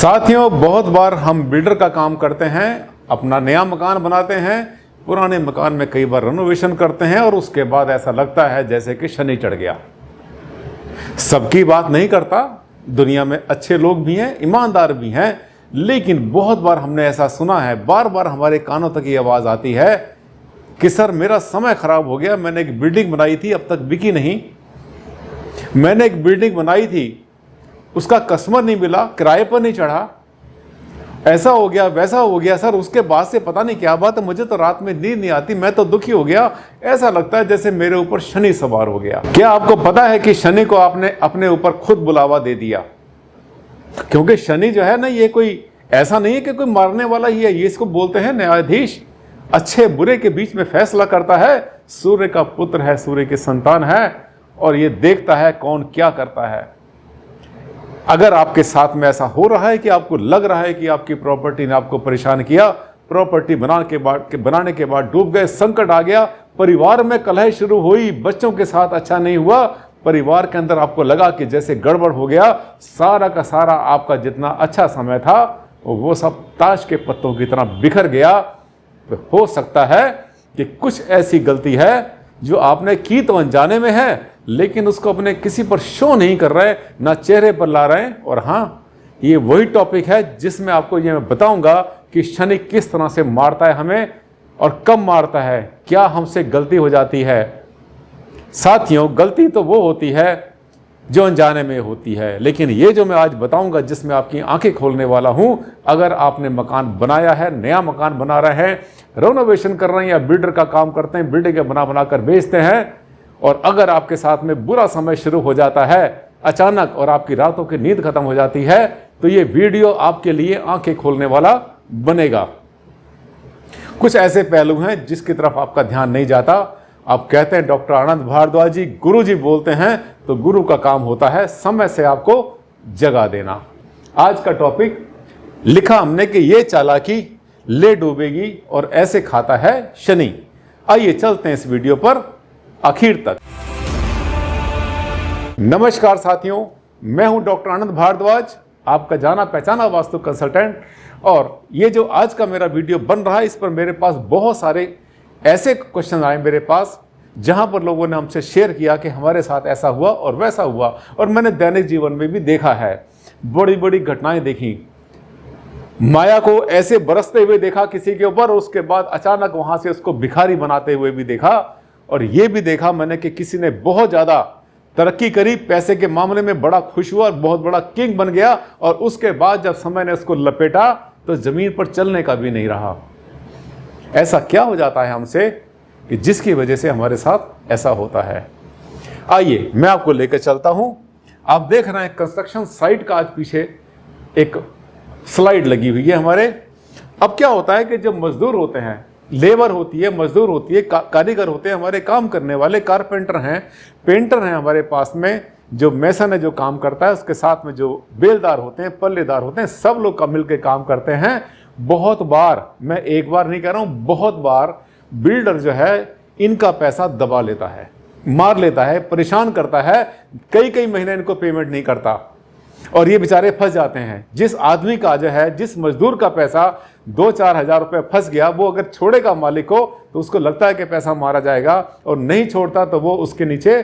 साथियों, बहुत बार हम बिल्डर का काम करते हैं, अपना नया मकान बनाते हैं, पुराने मकान में कई बार रेनोवेशन करते हैं और उसके बाद ऐसा लगता है जैसे कि शनि चढ़ गया। सबकी बात नहीं करता, दुनिया में अच्छे लोग भी हैं, ईमानदार भी हैं, लेकिन बहुत बार हमने ऐसा सुना है, बार बार हमारे कानों तक ये आवाज़ आती है कि सर मेरा समय खराब हो गया, मैंने एक बिल्डिंग बनाई थी अब तक बिकी नहीं, मैंने एक बिल्डिंग बनाई थी उसका कस्टमर नहीं मिला, किराए पर नहीं चढ़ा, ऐसा हो गया वैसा हो गया सर, उसके बाद से पता नहीं क्या बात है, मुझे तो रात में नींद नहीं आती, मैं तो दुखी हो गया, ऐसा लगता है जैसे मेरे ऊपर शनि सवार हो गया। क्या आपको पता है कि शनि को आपने अपने ऊपर खुद बुलावा दे दिया? क्योंकि शनि जो है ना, ये कोई ऐसा नहीं है कि कोई मारने वाला ही है, ये इसको बोलते हैं न्यायाधीश, अच्छे बुरे के बीच में फैसला करता है, सूर्य का पुत्र है, सूर्य की संतान है और ये देखता है कौन क्या करता है। अगर आपके साथ में ऐसा हो रहा है कि आपको लग रहा है कि आपकी प्रॉपर्टी ने आपको परेशान किया, प्रॉपर्टी बनाने के बाद डूब गए, संकट आ गया, परिवार में कलह शुरू हुई, बच्चों के साथ अच्छा नहीं हुआ, परिवार के अंदर आपको लगा कि जैसे गड़बड़ हो गया, सारा का सारा आपका जितना अच्छा समय था वो सब ताश के पत्तों की तरह बिखर गया, तो हो सकता है कि कुछ ऐसी गलती है जो आपने की तो अनजाने में है, लेकिन उसको अपने किसी पर शो नहीं कर रहे, ना चेहरे पर ला रहे हैं। और हाँ, ये वही टॉपिक है जिसमें आपको ये मैं बताऊंगा कि शनि किस तरह से मारता है हमें और कब मारता है, क्या हमसे गलती हो जाती है। साथियों, गलती तो वो होती है जो अनजाने में होती है, लेकिन ये जो मैं आज बताऊंगा जिसमें आपकी आंखें खोलने वाला हूं, अगर आपने मकान बनाया है, नया मकान बना रहे हैं, रेनोवेशन कर रहे हैं या बिल्डर का काम करते हैं, बिल्डिंग बना कर बेचते हैं, और अगर आपके साथ में बुरा समय शुरू हो जाता है अचानक और आपकी रातों की नींद खत्म हो जाती है, तो ये वीडियो आपके लिए आंखें खोलने वाला बनेगा। कुछ ऐसे पहलू हैं जिसकी तरफ आपका ध्यान नहीं जाता। आप कहते हैं डॉक्टर आनंद भारद्वाज जी, गुरु जी बोलते हैं, तो गुरु का काम होता है समय से आपको जगा देना। आज का टॉपिक लिखा हमने कि ये चालाकी ले डूबेगी और ऐसे खाता है शनि। आइए चलते हैं इस वीडियो पर आखिर तक। नमस्कार साथियों, मैं हूं डॉक्टर आनंद भारद्वाज, आपका जाना पहचाना वास्तु कंसल्टेंट। और ये जो आज का मेरा वीडियो बन रहा है, इस पर मेरे पास बहुत सारे ऐसे क्वेश्चन आए मेरे पास, जहां पर लोगों ने हमसे शेयर किया कि हमारे साथ ऐसा हुआ और वैसा हुआ, और मैंने दैनिक जीवन में भी देखा है, बड़ी बड़ी घटनाएं देखी। माया को ऐसे बरसते हुए देखा किसी के ऊपर, और उसके बाद अचानक वहां से उसको भिखारी बनाते हुए भी देखा। और ये भी देखा मैंने कि किसी ने बहुत ज़्यादा तरक्की करी, पैसे के मामले में बड़ा खुश हुआ और बहुत बड़ा किंग बन गया, और उसके बाद जब समय ने उसको लपेटा तो ज़मीन पर चलने का भी नहीं रहा। ऐसा क्या हो जाता है हमसे कि जिसकी वजह से हमारे साथ ऐसा होता है? आइए मैं आपको लेकर चलता हूं। आप देख रहे हैं कंस्ट्रक्शन साइट का आज पीछे एक स्लाइड लगी हुई है हमारे। अब क्या होता है कि जब मजदूर होते हैं, लेबर होती है, मजदूर होती है, कारीगर होते हैं, हमारे काम करने वाले, कारपेंटर हैं, पेंटर हैं हमारे पास में, जो मेसन है जो काम करता है, उसके साथ में जो बेलदार होते हैं, पल्लेदार होते हैं, सब लोग का मिलकर काम करते हैं। बहुत बार, मैं एक बार नहीं कह रहा हूं, बहुत बार बिल्डर जो है इनका पैसा दबा लेता है, मार लेता है, परेशान करता है, कई महीने इनको पेमेंट नहीं करता और ये बेचारे फंस जाते हैं। जिस आदमी का जो है, जिस मजदूर का पैसा 2-4 हज़ार रुपये फंस गया, वो अगर छोड़ेगा मालिक को तो उसको लगता है कि पैसा मारा जाएगा, और नहीं छोड़ता तो वो उसके नीचे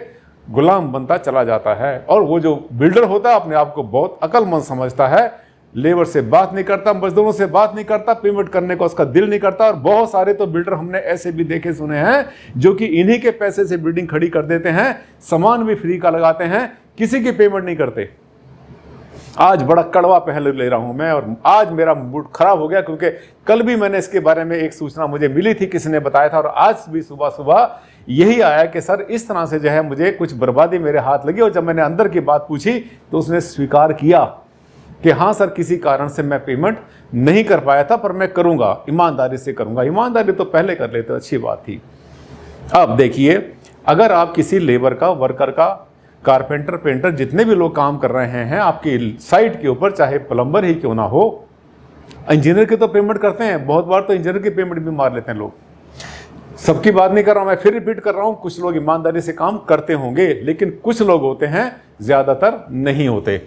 गुलाम बनता चला जाता है। और वो जो बिल्डर होता है अपने आप को बहुत अक्लमंद समझता है, लेबर से बात नहीं करता, मजदूरों से बात नहीं करता, पेमेंट करने को उसका दिल नहीं करता। और बहुत सारे तो बिल्डर हमने ऐसे भी देखे सुने हैं जो कि इन्हीं के पैसे से बिल्डिंग खड़ी कर देते हैं, सामान भी फ्री का लगाते हैं, किसी की पेमेंट नहीं करते। आज बड़ा कड़वा पहलू ले रहा हूं मैं, और आज मेरा मूड खराब हो गया क्योंकि कल भी मैंने इसके बारे में एक सूचना मुझे मिली थी, किसी ने बताया था, और आज भी सुबह सुबह यही आया कि सर इस तरह से जो है मुझे कुछ बर्बादी मेरे हाथ लगी। और जब मैंने अंदर की बात पूछी तो उसने स्वीकार किया कि हाँ सर, किसी कारण से मैं पेमेंट नहीं कर पाया था, पर मैं करूंगा, ईमानदारी से करूंगा। ईमानदारी तो पहले कर लेते, अच्छी बात थी। अब देखिए, अगर आप किसी लेबर का, वर्कर का, कारपेंटर, पेंटर, जितने भी लोग काम कर रहे हैं आपकी साइट के ऊपर, चाहे प्लम्बर ही क्यों ना हो, इंजीनियर की तो पेमेंट करते हैं, बहुत बार तो इंजीनियर की पेमेंट भी मार लेते हैं लोग। सबकी बात नहीं कर रहा हूं मैं, फिर रिपीट कर रहा हूं, कुछ लोग ईमानदारी से काम करते होंगे, लेकिन कुछ लोग होते हैं, ज्यादातर नहीं होते।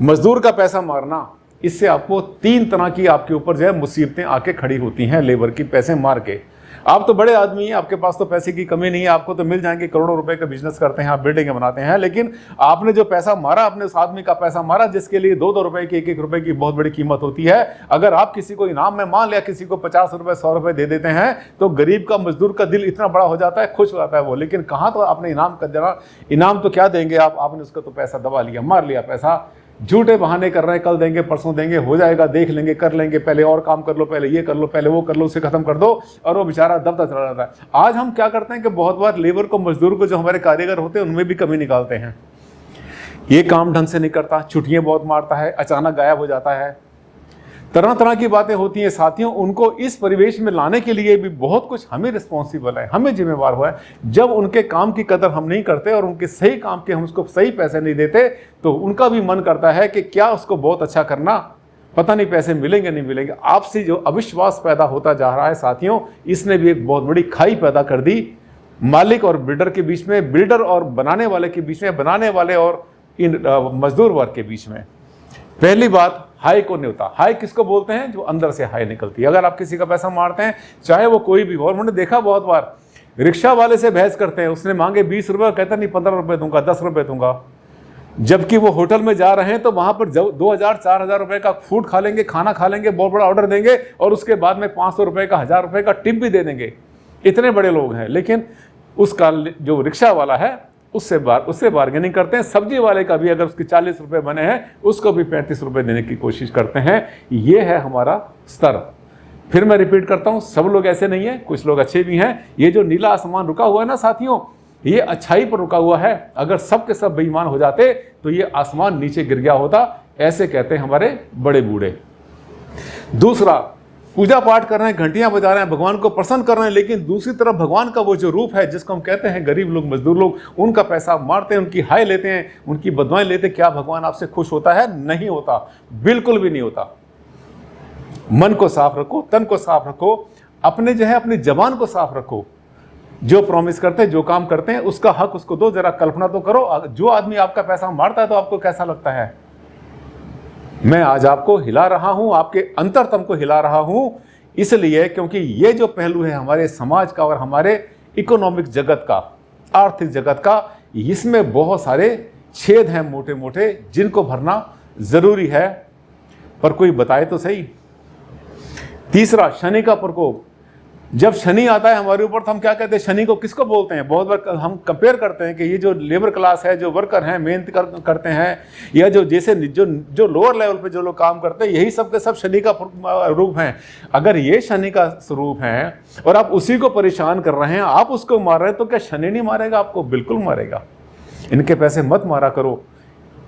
मजदूर का पैसा मारना, इससे आपको 3 तरह की आपके ऊपर जो है मुसीबतें आके खड़ी होती हैं लेबर की पैसे मार के। आप तो बड़े आदमी हैं, आपके पास तो पैसे की कमी नहीं है, आपको तो मिल जाएंगे, करोड़ों रुपए का बिजनेस करते हैं, आप बिल्डिंगें बनाते हैं, लेकिन आपने जो पैसा मारा, अपने उस आदमी का पैसा मारा जिसके लिए 2-2 रुपए की, 1-1 रुपए की बहुत बड़ी कीमत होती है। अगर आप किसी को इनाम में मान लिया, किसी को 50 रुपए 100 रुपए दे देते हैं, तो गरीब का, मजदूर का दिल इतना बड़ा हो जाता है, खुश हो जाता है वो। लेकिन कहाँ तो आपने इनाम कर देना, इनाम तो क्या देंगे आपने उसका तो पैसा दबा लिया, मार लिया पैसा, झूठे बहाने कर रहे हैं, कल देंगे, परसों देंगे, हो जाएगा, देख लेंगे, कर लेंगे, पहले और काम कर लो, पहले ये कर लो, पहले वो कर लो, उसे खत्म कर दो, और वो बेचारा दबता चला जाता है। आज हम क्या करते हैं कि बहुत बार लेबर को, मजदूर को, जो हमारे कारीगर होते हैं उनमें भी कमी निकालते हैं। ये काम ढंग से नहीं करता, छुट्टियां बहुत मारता है, अचानक गायब हो जाता है, तरह तरह की बातें होती हैं। साथियों, उनको इस परिवेश में लाने के लिए भी बहुत कुछ हमें रिस्पॉन्सिबल है, हमें जिम्मेवार हुआ है। जब उनके काम की कदर हम नहीं करते और उनके सही काम के हम उसको सही पैसे नहीं देते, तो उनका भी मन करता है कि क्या उसको बहुत अच्छा करना, पता नहीं पैसे मिलेंगे नहीं मिलेंगे। आपसे जो अविश्वास पैदा होता जा रहा है साथियों, इसने भी एक बहुत बड़ी खाई पैदा कर दी मालिक और बिल्डर के बीच में, बिल्डर और बनाने वाले के बीच में, बनाने वाले और इन मजदूर वर्ग के बीच में। पहली बात, हाई को नहीं होता। हाई किसको बोलते हैं? जो अंदर से हाई निकलती है। अगर आप किसी का पैसा मारते हैं, चाहे वो कोई भी हो, और मैंने देखा बहुत बार रिक्शा वाले से बहस करते हैं, उसने मांगे 20 रुपये, कहता नहीं 15 रुपये दूंगा, 10 रुपये दूंगा, जबकि वो होटल में जा रहे हैं तो वहां पर 2000-4000 रुपए का फूड खा लेंगे, खाना खा लेंगे, बहुत बड़ा ऑर्डर देंगे, और उसके बाद में 500 रुपए का, 1000 रुपए का टिप भी दे देंगे। इतने बड़े लोग हैं, लेकिन उसका जो रिक्शा वाला है उससे बार्गेनिंग करते हैं। सब्जी वाले का भी अगर उसके 40 रुपए बने हैं, उसको भी 35 रुपए देने की कोशिश करते हैं। ये है हमारा स्तर। फिर मैं रिपीट करता हूं, सब लोग ऐसे नहीं है, कुछ लोग अच्छे भी हैं। ये जो नीला आसमान रुका हुआ है ना साथियों, ये अच्छाई पर रुका हुआ है। अगर सब के सब बेईमान हो जाते तो ये आसमान नीचे गिर गया होता, ऐसे कहते हैं हमारे बड़े बूढ़े। दूसरा, पूजा पाठ कर रहे हैं, घंटियां बजा रहे हैं, भगवान को प्रसन्न कर रहे हैं, लेकिन दूसरी तरफ भगवान का वो जो रूप है जिसको हम कहते हैं गरीब लोग, मजदूर लोग, उनका पैसा मारते हैं, उनकी हाय लेते हैं, उनकी बदवाएं लेते हैं। क्या भगवान आपसे खुश होता है? नहीं होता, बिल्कुल भी नहीं होता। मन को साफ रखो, तन को साफ रखो, अपने जो है अपनी जबान को साफ रखो। जो प्रॉमिस करते हैं, जो काम करते हैं, उसका हक उसको दो। जरा कल्पना तो करो, जो आदमी आपका पैसा मारता है तो आपको कैसा लगता है? मैं आज आपको हिला रहा हूं, आपके अंतरतम को हिला रहा हूं, इसलिए क्योंकि ये जो पहलू है हमारे समाज का और हमारे इकोनॉमिक जगत का, आर्थिक जगत का, इसमें बहुत सारे छेद हैं मोटे मोटे, जिनको भरना जरूरी है। पर कोई बताए तो सही। तीसरा, शनि का प्रकोप। जब शनि आता है हमारे ऊपर तो हम क्या कहते हैं? शनि को किसको बोलते हैं? बहुत बार हम कंपेयर करते हैं कि ये जो लेबर क्लास है, जो वर्कर हैं, मेहनत करते हैं, या जो जैसे जो लोअर लेवल पे जो लोग काम करते हैं, यही सब के सब शनि का रूप हैं। अगर ये शनि का स्वरूप है और आप उसी को परेशान कर रहे हैं, आप उसको मार रहे हैं, तो क्या शनि नहीं मारेगा आपको? बिल्कुल मारेगा। इनके पैसे मत मारा करो,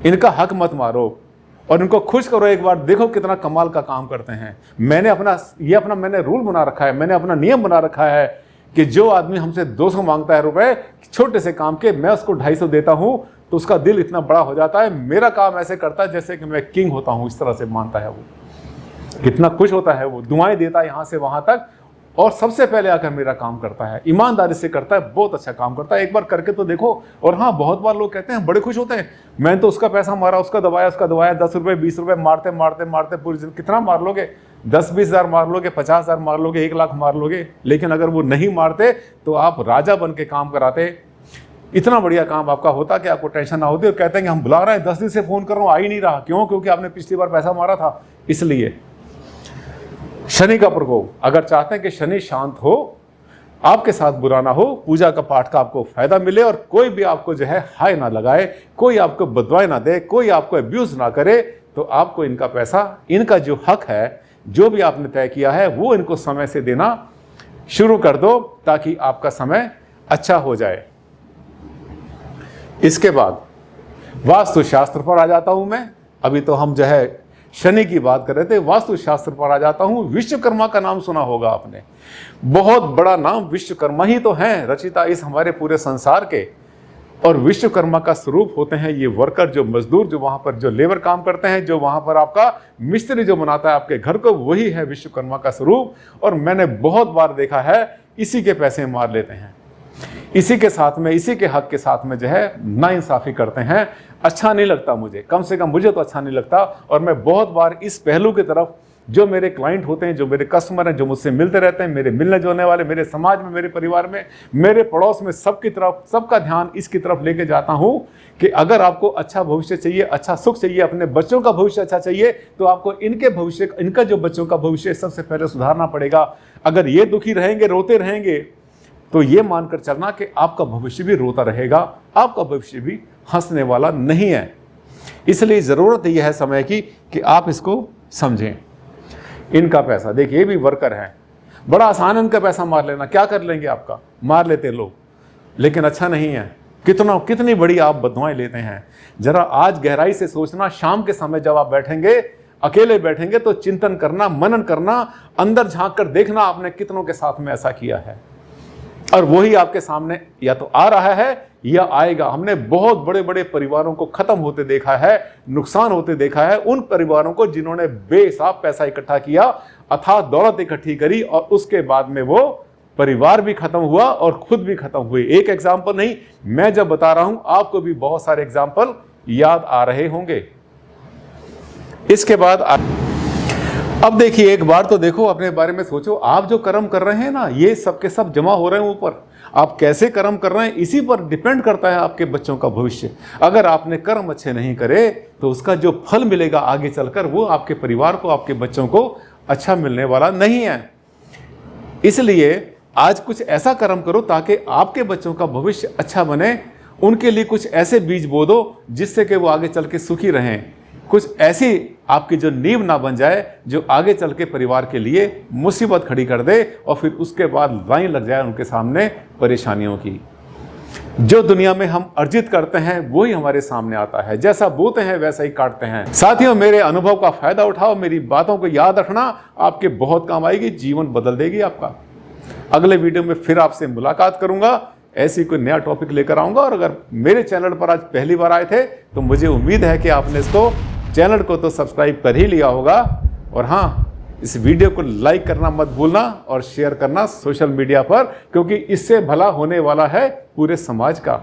इनका हक मत मारो, और इनको खुश करो। एक बार देखो कितना कमाल का काम करते हैं। मैंने मैंने रूल बना रखा है, मैंने अपना नियम बना रखा है कि जो आदमी हमसे 200 मांगता है रुपए छोटे से काम के, मैं उसको 250 देता हूं, तो उसका दिल इतना बड़ा हो जाता है, मेरा काम ऐसे करता है जैसे कि मैं किंग होता हूं, इस तरह से मानता है वो। कितना खुश होता है वो, दुआएं देता है यहां से वहां तक, और सबसे पहले आकर मेरा काम करता है, ईमानदारी से करता है, बहुत अच्छा काम करता है। एक बार करके तो देखो। और हाँ, बहुत बार लोग कहते हैं, बड़े खुश होते हैं, मैंने तो उसका पैसा मारा, उसका दबाया, 10 रुपए 20 रुपए मारते मारते मारते पूरी जिंदगी। कितना मार लोगे? 10-20 हज़ार मार लोगे, 50 हज़ार मार लोगे, 1 लाख मार लोगे। लेकिन अगर वो नहीं मारते तो आप राजा बन के काम कराते, इतना बढ़िया काम आपका होता कि आपको टेंशन ना होती। और कहते हैं कि हम बुला रहे हैं, 10 दिन से फोन कर रहा हूँ, आ ही नहीं रहा। क्यों? क्योंकि आपने पिछली बार पैसा मारा था, इसलिए। शनि का प्रकोप। अगर चाहते हैं कि शनि शांत हो, आपके साथ बुरा ना हो, पूजा का पाठ का आपको फायदा मिले, और कोई भी आपको जो है हाय ना लगाए, कोई आपको बदवाएं ना दे, कोई आपको अब्यूज ना करे, तो आपको इनका पैसा, इनका जो हक है, जो भी आपने तय किया है, वो इनको समय से देना शुरू कर दो, ताकि आपका समय अच्छा हो जाए। इसके बाद वास्तुशास्त्र पर आ जाता हूं मैं। अभी तो हम जो है शनि की बात कर रहे थे, वास्तुशास्त्र पर आ जाता हूं। विश्वकर्मा का नाम सुना होगा आपने, बहुत बड़ा नाम। विश्वकर्मा ही तो हैं रचिता इस हमारे पूरे संसार के। और विश्वकर्मा का स्वरूप होते हैं ये वर्कर, जो मजदूर, जो वहां पर जो लेबर काम करते हैं, जो वहां पर आपका मिस्त्री जो बनाता है आपके घर को, वही है विश्वकर्मा का स्वरूप। और मैंने बहुत बार देखा है, इसी के पैसे मार लेते हैं। इसी के साथ में, इसी के हक के साथ में जो है नाइंसाफ़ी करते हैं। अच्छा नहीं लगता मुझे, कम से कम मुझे तो अच्छा नहीं लगता। और मैं बहुत बार इस पहलू की तरफ, जो मेरे क्लाइंट होते हैं, जो मेरे कस्टमर हैं, जो मुझसे मिलते रहते हैं, मेरे मिलने जुलने वाले, मेरे समाज में, मेरे परिवार में, मेरे पड़ोस में, सबकी तरफ, सबका ध्यान इसकी तरफ लेके जाता हूं कि अगर आपको अच्छा भविष्य चाहिए, अच्छा सुख चाहिए, अपने बच्चों का भविष्य अच्छा चाहिए, तो आपको इनके भविष्य, इनका जो बच्चों का भविष्य सबसे पहले सुधारना पड़ेगा। अगर ये दुखी रहेंगे, रोते रहेंगे, तो ये मानकर चलना कि आपका भविष्य भी रोता रहेगा, आपका भविष्य भी हंसने वाला नहीं है। इसलिए ज़रूरत यह है समय की कि आप इसको समझें। इनका पैसा देखिए, ये भी वर्कर हैं, बड़ा आसान है इनका पैसा मार लेना, क्या कर लेंगे आपका, मार लेते लोग, लेकिन अच्छा नहीं है। कितनी बड़ी आप बददुआएं लेते हैं। जरा आज गहराई से सोचना, शाम के समय जब आप बैठेंगे, अकेले बैठेंगे, तो चिंतन करना, मनन करना, अंदर झांक कर देखना आपने कितनों के साथ में ऐसा किया है, और वही आपके सामने या तो आ रहा है या आएगा। हमने बहुत बड़े बड़े परिवारों को खत्म होते देखा है, नुकसान होते देखा है, उन परिवारों को जिन्होंने बेहिसाब पैसा इकट्ठा किया, अथाह दौलत इकट्ठी करी, और उसके बाद में वो परिवार भी खत्म हुआ और खुद भी खत्म हुए। एक एग्जाम्पल नहीं, मैं जब बता रहा हूं आपको भी बहुत सारे एग्जाम्पल याद आ रहे होंगे। इसके बाद अब देखिए, एक बार तो देखो, अपने बारे में सोचो, आप जो कर्म कर रहे हैं ना, ये सब के सब जमा हो रहे हैं ऊपर। आप कैसे कर्म कर रहे हैं, इसी पर डिपेंड करता है आपके बच्चों का भविष्य। अगर आपने कर्म अच्छे नहीं करे, तो उसका जो फल मिलेगा आगे चलकर, वो आपके परिवार को, आपके बच्चों को अच्छा मिलने वाला नहीं है। इसलिए आज कुछ ऐसा कर्म करो ताकि आपके बच्चों का भविष्य अच्छा बने। उनके लिए कुछ ऐसे बीज बो दो जिससे कि वो आगे चल के सुखी रहें। कुछ ऐसी आपकी जो नींव ना बन जाए जो आगे चल के परिवार के लिए मुसीबत खड़ी कर दे, और फिर उसके बाद लाइन लग जाए उनके सामने परेशानियों की। जो दुनिया में हम अर्जित करते हैं वही हमारे सामने आता है। जैसा बोते हैं वैसा ही काटते हैं। साथियों, मेरे अनुभव का फायदा उठाओ, मेरी बातों को याद रखना, आपके बहुत काम आएगी, जीवन बदल देगी आपका। अगले वीडियो में फिर आपसे मुलाकात करूंगा, ऐसी कोई नया टॉपिक लेकर आऊंगा। और अगर मेरे चैनल पर आज पहली बार आए थे तो मुझे उम्मीद है कि आपने इसको, चैनल को तो सब्सक्राइब कर ही लिया होगा। और हाँ, इस वीडियो को लाइक करना मत भूलना और शेयर करना सोशल मीडिया पर, क्योंकि इससे भला होने वाला है पूरे समाज का।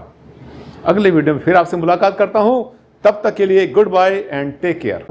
अगले वीडियो में फिर आपसे मुलाकात करता हूं, तब तक के लिए goodbye and take care.